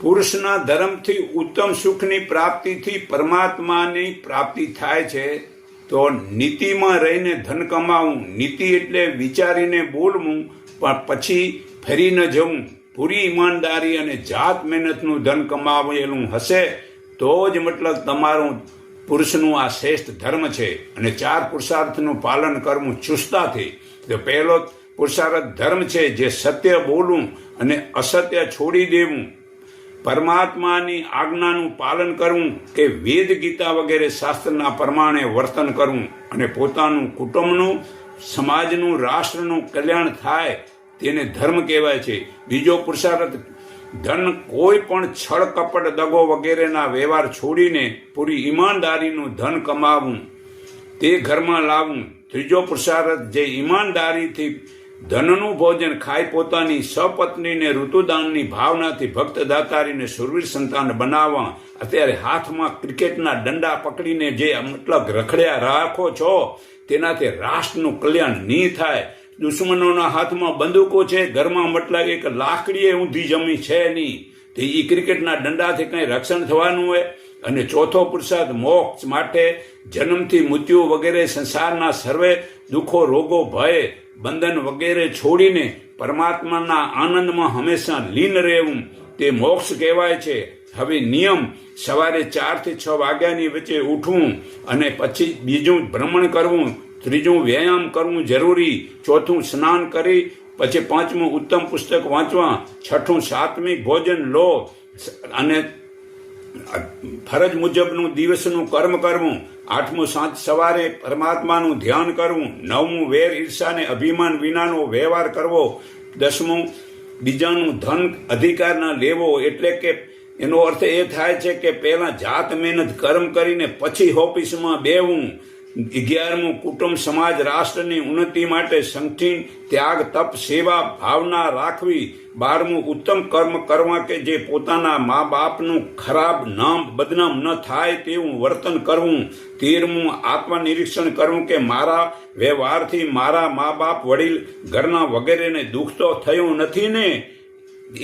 પુરુષના ધર્મથી ઉત્તમ સુખની પ્રાપ્તિથી પરમાત્માની પ્રાપ્તિ થાય છે. તો નીતિમાં રહીને ધન કમાવું, નીતિ એટલે વિચારીને બોલવું પણ પછી ફરી ન જવું, પૂરી ઈમાનદારી અને જાત મહેનતનું ધન કમાવેલું હશે તો જ મતલબ તમારું પુરુષનું આ શ્રેષ્ઠ ધર્મ છે. અને 4 પુરુષાર્થનું પાલન કરવું ચુસ્તાથી. તો પહેલો પુરુષાર્થ ધર્મ છે, જે સત્ય બોલવું અને અસત્ય છોડી દેવું, પરમાત્માની આજ્ઞાનું પાલન કરવું કે વેદ ગીતા વગેરે શાસ્ત્રના પ્રમાણે વર્તન કરવું અને પોતાનું કુટુંબનું, સમાજનું, રાષ્ટ્રનું કલ્યાણ થાય તેને ધર્મ કહેવાય છે. બીજો પુરુષાર્થ ધન, કોઈ પણ છળ કપટ દગો વગેરેના વ્યવહાર છોડીને પૂરી ઈમાનદારીનું ધન કમાવવું, તે ઘરમાં લાવવું. ત્રીજો પુરુષાર્થ જે ઈમાનદારીથી ધનનું ભોજન ખાઈ પોતાની સપત્નીને ઋતુદાનની ભાવનાથી ભક્ત દાતારીને સુરવીર સંતાન બનાવવા. અત્યારે હાથમાં ક્રિકેટના દંડા પકડીને જે મતલબ રખડ્યા રાખો છો તેનાથી રાષ્ટ્રનું કલ્યાણ નહીં થાય. દુશ્મનોના હાથમાં બંદૂકો છે, ઘરમાં મતલબ એક લાકડીએ ઊંધી જમી છે નહીં, તો એ ક્રિકેટના દંડાથી કંઈ રક્ષણ થવાનું હોય. અને ચોથો પુરુષાર્થ મોક્ષ માટે જન્મથી મૃત્યુ વગેરે સંસારના સર્વે દુઃખો, રોગો, ભય, બંધન વગેરે છોડીને પરમાત્માના આનંદમાં હંમેશા લીન રહેવું, તે મોક્ષ કહેવાય છે. હવે નિયમ સવારે 4 થી 6 વાગ્યાની વચ્ચે ઉઠવું અને પછી બીજું ભ્રમણ કરવું, ત્રીજું વ્યાયામ કરવું જરૂરી, ચોથું સ્નાન કરી પછી 5મું ઉત્તમ પુસ્તક વાંચવા, 6ઠું સાત્વિક ભોજન લો અને ફરજ મુજબનું દિવસનું કર્મ કરવું, 8મું સાંજ સવારે પરમાત્માનું ધ્યાન કરવું, 9મું વેર ઈર્ષા ને અભિમાન વિનાનો વ્યવહાર કરવો, 10મું બીજાનું ધન અધિકાર ન લેવો. એટલે કે એનો અર્થ એ થાય છે કે પહેલા જાત મહેનત કર્મ કરીને પછી ઓફિસમાં બેવું. 11મું કુટુંબ, સમાજ, રાષ્ટ્રની ઉન્નતિ માટે સંગઠિત ત્યાગ, તપ, સેવા ભાવના રાખવી. 12મું ઉત્તમ કર્મ કરવા કે જે પોતાના મા બાપનું ખરાબ નામ બદનામ ન થાય તેવું વર્તન કરવું. 13મું આત્મનિરીક્ષણ કરવું કે મારા વ્યવહારથી મારા મા બાપ, વડીલ, ઘરના વગેરેને દુઃખ તો થયું નથી ને,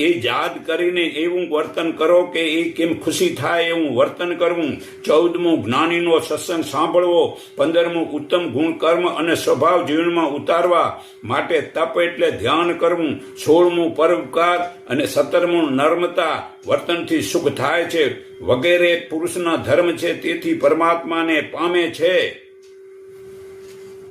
એ યાદ કરીને એવું વર્તન કરો કે એ કેમ ખુશી થાય એવું વર્તન કરવું. 14મું જ્ઞાનીનો સત્સંગ સાંભળવો. 15મું ઉત્તમ ગુણ, કર્મ અને સ્વભાવ જીવનમાં ઉતારવા માટે તપ એટલે ધ્યાન કરવું. 16મું પરોપકાર અને 17મું નર્મતા, વર્તનથી સુખ થાય છે વગેરે પુરુષના ધર્મ છે, તેથી પરમાત્માને પામે છે.